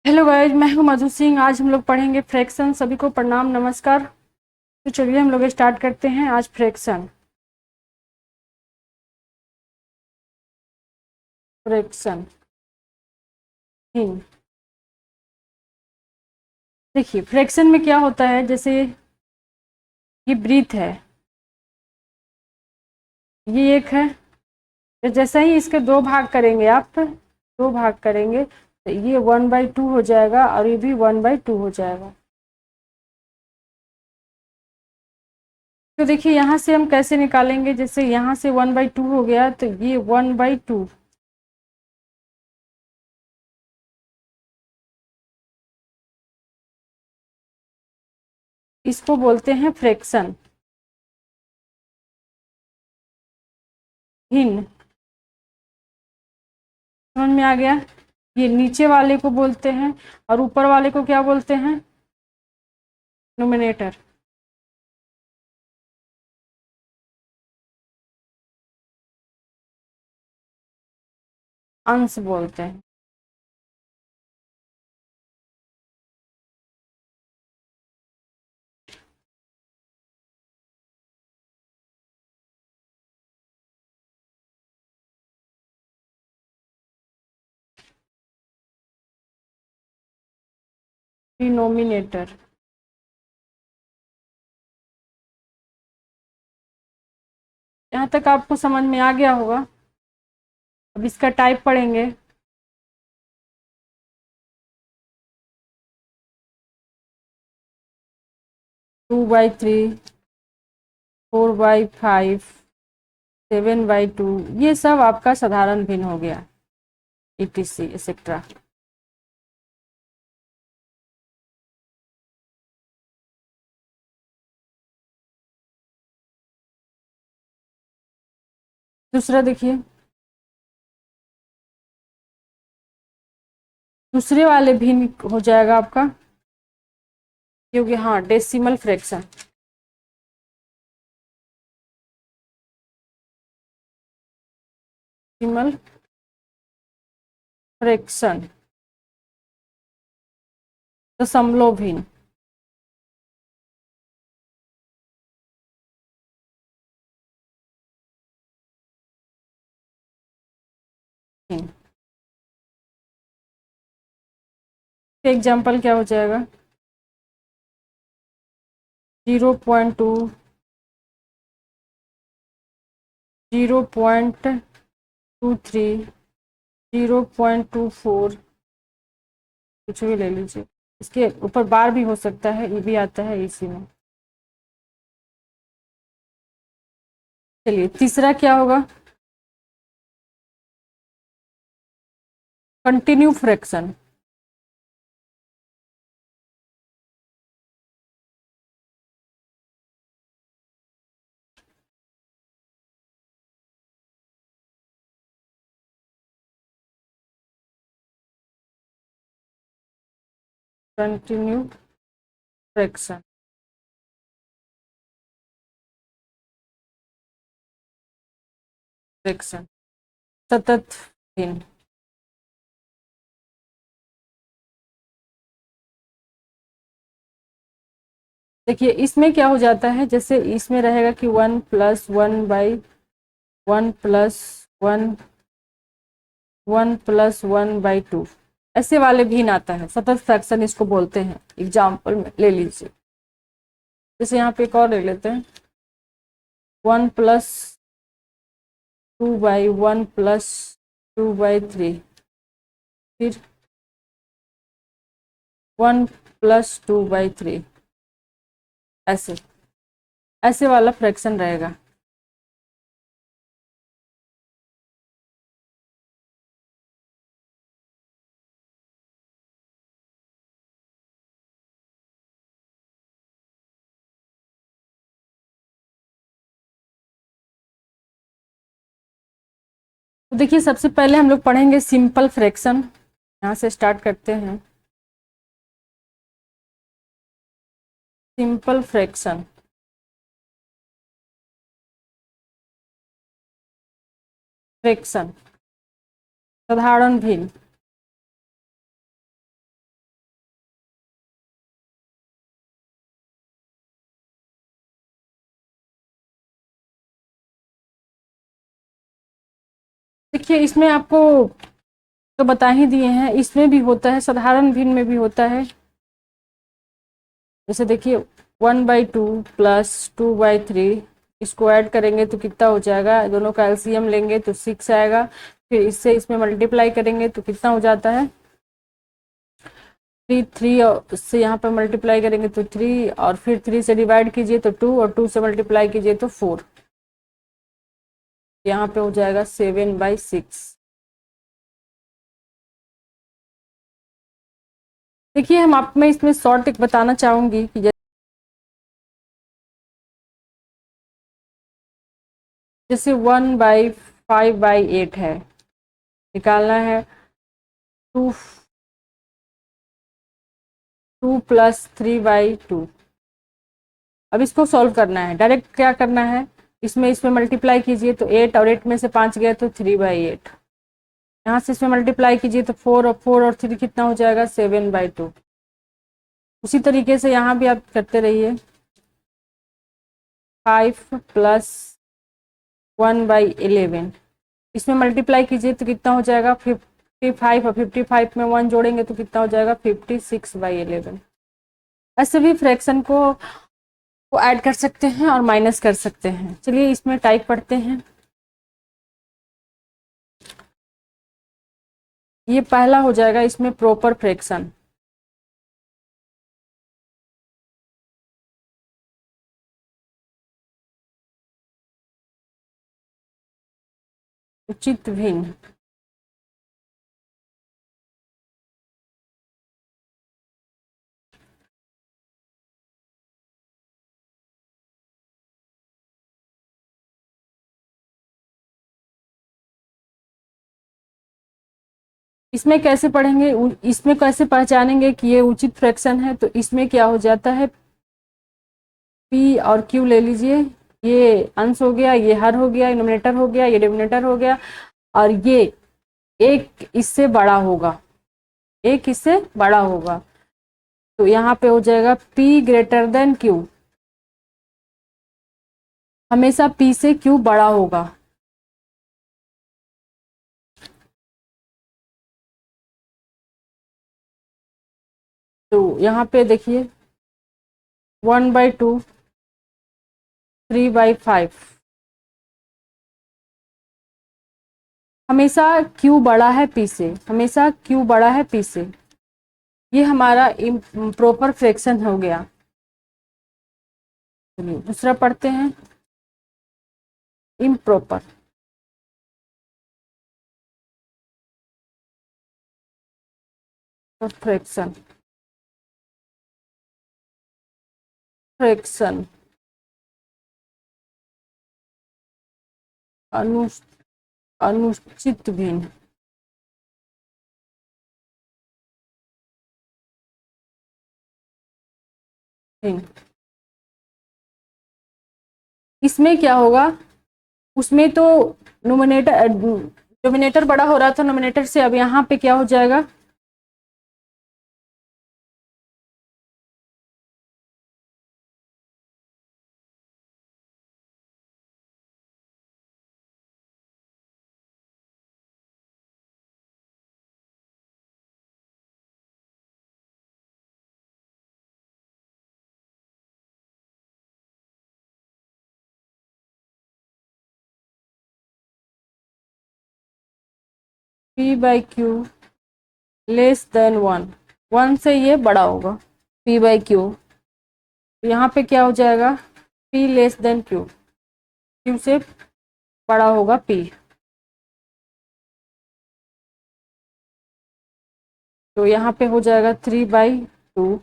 Hello guys, मैं हूं मधु सिंह। आज हम लोग पढ़ेंगे फ्रैक्शन। सभी को प्रणाम, नमस्कार। तो चलिए हम लोग स्टार्ट करते हैं आज फ्रैक्शन। फ्रैक्शन देखिए, फ्रैक्शन में क्या होता है, जैसे ये ब्रीथ है, ये एक है। तो जैसे ही इसके दो भाग करेंगे, आप दो भाग करेंगे तो ये 1/2 हो जाएगा और ये भी 1/2 हो जाएगा। तो देखिए यहाँ से हम कैसे निकालेंगे, जैसे यहाँ से 1/2 हो गया तो ये 1/2, इसको बोलते हैं फ्रैक्शन। भिन्न, समझ में आ गया। ये नीचे वाले को बोलते हैं और ऊपर वाले को क्या बोलते हैं? नोमिनेटर। अंश बोलते हैं। डिनोमिनेटर। यहाँ तक आपको समझ में आ गया होगा। अब इसका टाइप पढ़ेंगे। टू बाई थ्री, 4/5, 7/2, ये सब आपका साधारण भिन्न हो गया, etc एक्सेट्रा। दूसरा देखिए, दूसरे वाले भिन्न हो जाएगा आपका, क्योंकि हाँ डेसिमल फ्रैक्शन। डेसिमल फ्रैक्शन, दशमलव भिन्न। एग्जाम्पल क्या हो जाएगा? 0.2, 0.23, 0.24, कुछ भी ले लीजिए। इसके ऊपर बार भी हो सकता है, ये भी आता है इसी में। चलिए तीसरा क्या होगा? Continue fraction. Continue fraction, fraction सतत भिन्न। देखिए इसमें क्या हो जाता है, जैसे इसमें रहेगा कि 1+1/1 प्लस 1, 1+1/2, ऐसे वाले भिन्न आता है, सतत फ्रैक्शन इसको बोलते हैं। एग्जाम्पल में ले लीजिए, जैसे यहाँ पे एक और ले लेते हैं, 1+2/1 प्लस 2/3, फिर 1+2/3, ऐसे ऐसे वाला फ्रैक्शन रहेगा। तो देखिए सबसे पहले हम लोग पढ़ेंगे सिंपल फ्रैक्शन। यहाँ से स्टार्ट करते हैं। सिंपल फ्रैक्शन, फ्रैक्शन साधारण भिन्न। देखिए इसमें आपको तो बता ही दिए हैं, इसमें भी होता है, साधारण भिन्न में भी होता है। जैसे देखिए 1/2 प्लस 2/3, इसको ऐड करेंगे तो कितना हो जाएगा, दोनों का एलसीएम लेंगे तो 6 आएगा, फिर इससे इसमें मल्टीप्लाई करेंगे तो कितना हो जाता है 3, 3 से यहाँ पर मल्टीप्लाई करेंगे तो 3, और फिर 3 से डिवाइड कीजिए तो 2, और 2 से मल्टीप्लाई कीजिए तो 4, यहाँ पे हो जाएगा 7/6। देखिए हम आप में इसमें शॉर्ट एक बताना चाहूंगी कि जैसे 1/5/8 है, निकालना है 2 प्लस 3/2। अब इसको सॉल्व करना है, डायरेक्ट क्या करना है, इसमें मल्टीप्लाई कीजिए तो 8, और 8 में से 5 गए तो 3/8, यहाँ से इसमें मल्टीप्लाई कीजिए तो 4 और 3 कितना हो जाएगा 7/2। उसी तरीके से यहाँ भी आप करते रहिए, 5 प्लस 1/11, इसमें मल्टीप्लाई कीजिए तो कितना हो जाएगा 55, और 55 में 1 जोड़ेंगे तो कितना हो जाएगा 56/11। ऐसे भी फ्रैक्शन को ऐड कर सकते हैं और माइनस कर सकते हैं। चलिए इसमें टाइप पढ़ते हैं। ये पहला हो जाएगा इसमें प्रॉपर फ्रैक्शन, उचित भिन्न। इसमें कैसे पढ़ेंगे, इसमें कैसे पहचानेंगे कि ये उचित फ्रैक्शन है, तो इसमें क्या हो जाता है, पी और क्यू ले लीजिए, ये अंश हो गया, ये हर हो गया, नोमिनेटर हो गया, ये डिनोमिनेटर हो गया, और ये एक इससे बड़ा होगा, एक इससे बड़ा होगा, तो यहाँ पे हो जाएगा P ग्रेटर देन Q, हमेशा P से Q बड़ा होगा। तो यहाँ पे देखिए 1/2, 3/5, हमेशा Q बड़ा है P से, हमेशा Q बड़ा है P से, ये हमारा प्रॉपर फ्रैक्शन हो गया। चलिए दूसरा पढ़ते हैं, इम्प्रॉपर। फ्रैक्शन, फ्रैक्शन अनुचित भिन्न, इसमें क्या होगा, उसमें तो नोमिनेटर डोमिनेटर बड़ा हो रहा था नोमिनेटर से, अब यहाँ पे क्या हो जाएगा, P/Q लेस देन 1, 1 से ये बड़ा होगा P/Q, तो यहाँ पे क्या हो जाएगा P less than Q, Q से बड़ा होगा P, तो यहाँ पे हो जाएगा 3/2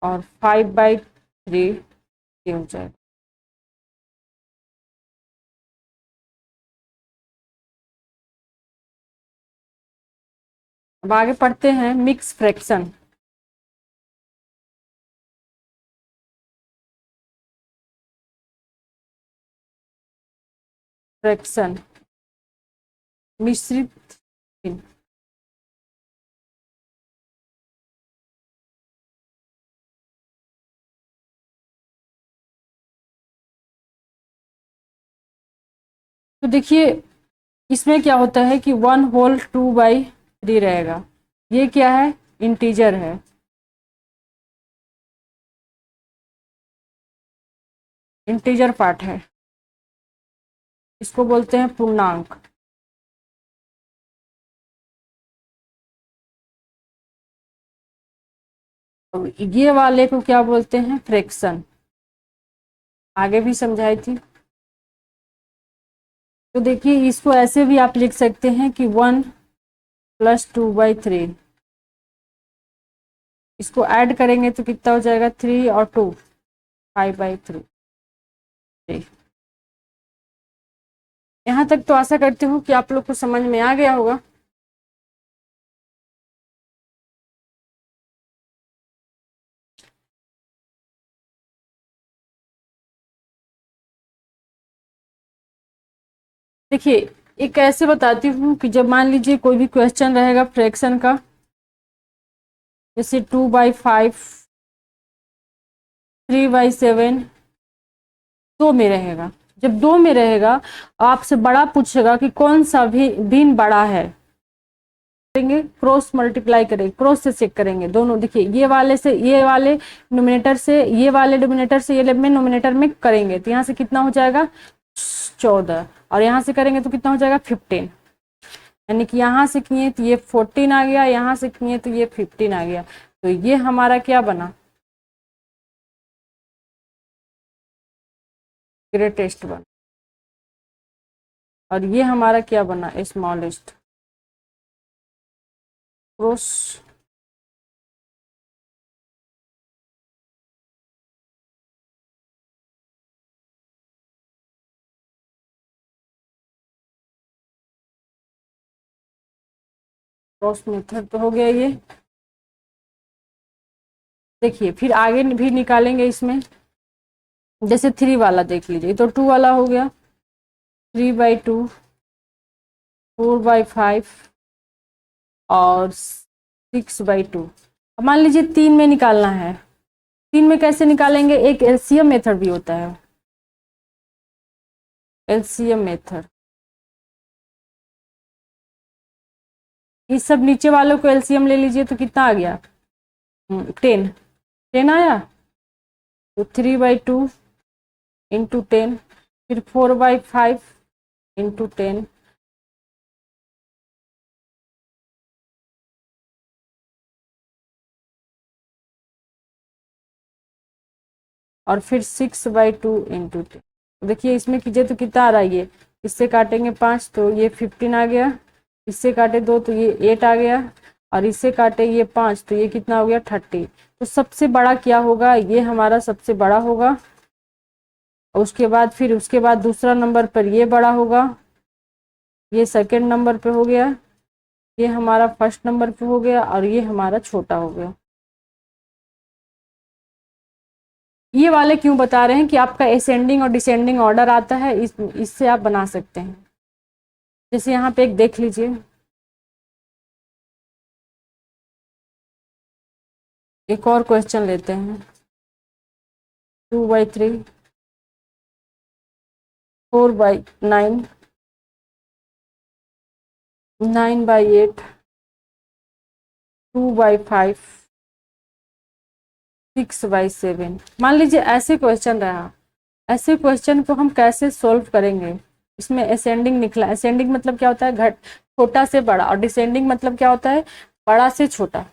और 5/3 ये हो जाएगा। अब आगे पढ़ते हैं मिक्स फ्रैक्शन। फ्रैक्शन मिश्रित भिन्न, तो देखिए इसमें क्या होता है कि 1/2/3 रहेगा। ये क्या है? इंटीजर है। इंटीजर पार्ट है, इसको बोलते हैं पूर्णांक। और ये वाले को क्या बोलते हैं? फ्रैक्शन। आगे भी समझाई थी। तो देखिए इसको ऐसे भी आप लिख सकते हैं कि 1+2/3। इसको ऐड करेंगे तो कितना हो जाएगा? 3 और 2 5/3। यहाँ तक तो आशा करती हूँ कि आप लोग को समझ में आ गया होगा। देखिए एक ऐसे बताती हूँ कि जब मान लीजिए कोई भी क्वेश्चन रहेगा फ्रैक्शन का, जैसे 2/5, 3/7, 2 में रहेगा। जब 2 में रहेगा आपसे बड़ा पूछेगा कि कौन सा भी भिन्न बड़ा है, करेंगे क्रॉस मल्टीप्लाई करेंगे, क्रॉस से चेक करेंगे दोनों। देखिए ये वाले से ये वाले नोमिनेटर से, ये वाले डिनोमिनेटर से ये में नोमिनेटर में करेंगे तो यहाँ से कितना हो जाएगा? 14। और यहाँ से करेंगे तो कितना हो जाएगा? 15। यानी कि यहाँ से किए तो ये 14 आ गया, यहाँ से किए तो ये 15 आ गया। तो ये हमारा क्या बना? ग्रेटेस्ट बना। और ये हमारा क्या बना? स्मॉलेस्ट। क्रॉस क्रॉस मेथड तो हो गया ये। देखिए फिर आगे भी निकालेंगे इसमें। जैसे 3 वाला देख लीजिए, तो 2 वाला हो गया 3/2, 4/5 और 6/2। अब मान लीजिए 3 में निकालना है। 3 में कैसे निकालेंगे? एक एलसीएम मेथड भी होता है, एलसीएम मेथड। इस सब नीचे वालों को एलसीएम ले लीजिए तो कितना आ गया? 10। 10 आया। तो 3/2 इंटू 10, फिर 4/5 इंटू 10, और फिर 6/2 इंटू 10। देखिए इसमें कीजिए तो कितना आ रहा है? ये इससे काटेंगे 5 तो ये 15 आ गया, इससे काटे 2 तो ये 8 आ गया, और इससे काटे ये 5 तो ये कितना हो गया? 30। तो सबसे बड़ा क्या होगा? ये हमारा सबसे बड़ा होगा। उसके बाद फिर उसके बाद दूसरा नंबर पर ये बड़ा होगा, ये सेकंड नंबर पे हो गया, ये हमारा फर्स्ट नंबर पे हो गया, और ये हमारा छोटा हो गया। ये वाले क्यों बता रहे हैं कि आपका असेंडिंग और डिसेंडिंग ऑर्डर आता है, इससे आप बना सकते हैं। जैसे यहाँ पे एक देख लीजिए, एक और क्वेश्चन लेते हैं। 2/3, 4/9, 9/8, 2/5, 6/7। मान लीजिए ऐसे क्वेश्चन रहा। ऐसे क्वेश्चन को हम कैसे सोल्व करेंगे? इसमें असेंडिंग निकला। असेंडिंग मतलब क्या होता है? घट छोटा से बड़ा। और डिसेंडिंग मतलब क्या होता है? बड़ा से छोटा।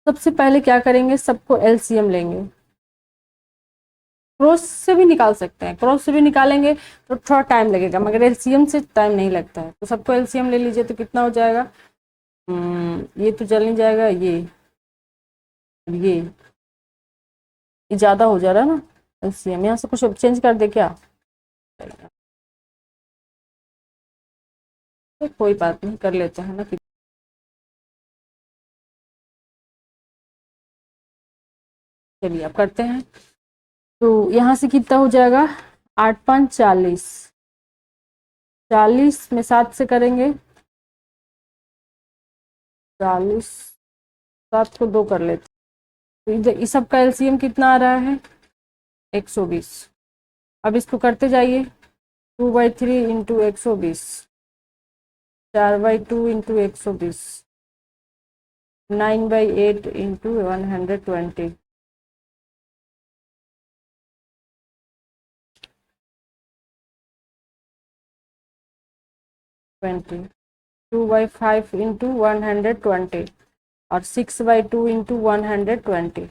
सबसे पहले क्या करेंगे? सबको एलसीएम लेंगे। क्रॉस से भी निकाल सकते हैं, क्रॉस से भी निकालेंगे तो थोड़ा टाइम लगेगा, मगर एलसीएम से टाइम नहीं लगता है। तो सबको एलसीएम ले लीजिए तो कितना हो जाएगा? ये तो चल नहीं जाएगा, ये ज्यादा हो जा रहा है ना एलसीएम। यहाँ से कुछ चेंज कर दे क्या? तो कोई बात नहीं, कर लेते हैं ना। चलिए अब करते हैं। तो यहाँ से कितना हो जाएगा? 8×5 40। 40 में 7 से करेंगे, 40, 7 को 2 कर लेते हैं। तो इस सब का एलसीएम कितना आ रहा है? 120। अब इसको करते जाइए, 2/3 into 120, 4/2 into 120, 9/8 into 120। Twenty 2/5 into 120 और 6/2 इंटू 120।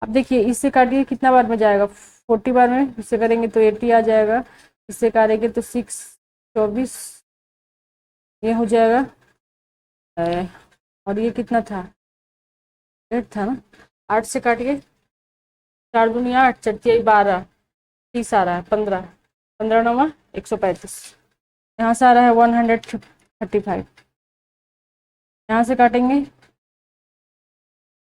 अब देखिए इससे काटिए कितना बार में जाएगा, 40 बार में। इससे करेंगे तो 80 आ जाएगा, इससे करेंगे तो 6 24 ये हो जाएगा। और ये कितना था, 8 था ना, 8 से काटिए, 4 दुनिया 8, 4 12, 30 आ रहा है, 15, 15 9 135। यहाँ से आ रहा है 135। यहाँ से काटेंगे,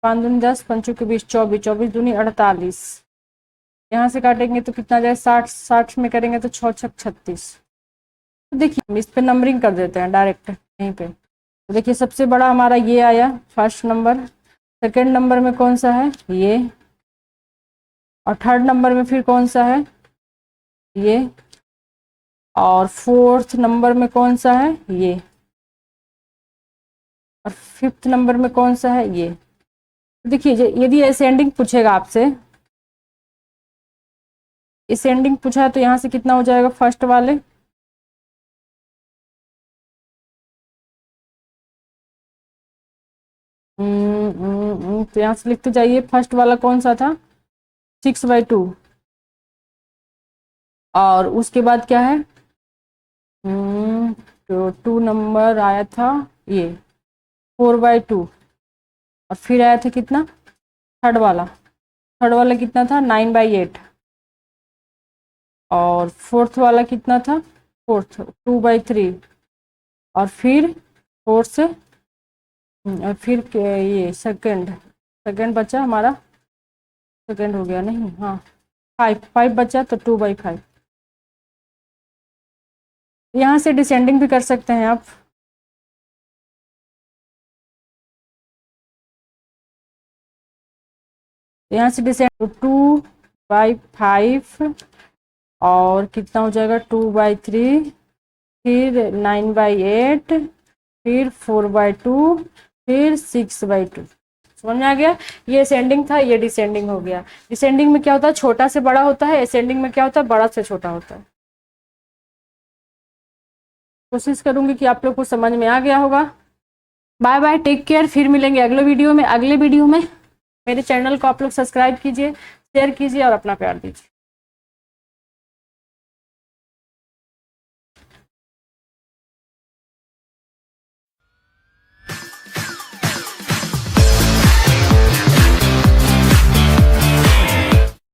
5 दूनी 10, 5 के 20, 24, 24 दूनी 48। यहाँ से काटेंगे तो कितना जाए, 60, 60 में करेंगे तो 6 6 36। तो देखिए हम इस पे नंबरिंग कर देते हैं डायरेक्ट यहीं पे। तो देखिए सबसे बड़ा हमारा ये आया फर्स्ट नंबर, सेकंड नंबर में कौन सा है ये, और थर्ड नंबर में फिर कौन सा है ये, और फोर्थ नंबर में कौन सा है ये, और फिफ्थ नंबर में कौन सा है ये। तो देखिए यदि असेंडिंग पूछेगा आपसे, असेंडिंग पूछा है तो यहाँ से कितना हो जाएगा फर्स्ट वाले, तो यहाँ से लिखते जाइए, फर्स्ट वाला कौन सा था 6/2, और उसके बाद क्या है, तो 2 नंबर आया था ये 4/2, और फिर आया था कितना थर्ड वाला, थर्ड वाला कितना था 9/8, और फोर्थ वाला कितना था, फोर्थ 2/3, और फिर फोर से और फिर ये सेकंड, सेकंड बचा हमारा, सेकंड हो गया नहीं, हाँ 5 बचा तो 2/5। यहाँ से डिसेंडिंग भी कर सकते हैं आप, यहाँ से डिसेंड 2/5 और कितना हो जाएगा 2/3, फिर 9/8, फिर 4/2, फिर 6/2। समझ में आ गया, ये असेंडिंग था, ये डिसेंडिंग हो गया। डिसेंडिंग में क्या होता है, छोटा से बड़ा होता है, असेंडिंग में क्या होता है, बड़ा से छोटा होता है। कोशिश करूंगी कि आप लोग को समझ में आ गया होगा। बाय बाय, टेक केयर, फिर मिलेंगे अगले वीडियो में। अगले वीडियो में मेरे चैनल को आप लोग सब्सक्राइब कीजिए, शेयर कीजिए और अपना प्यार दीजिए।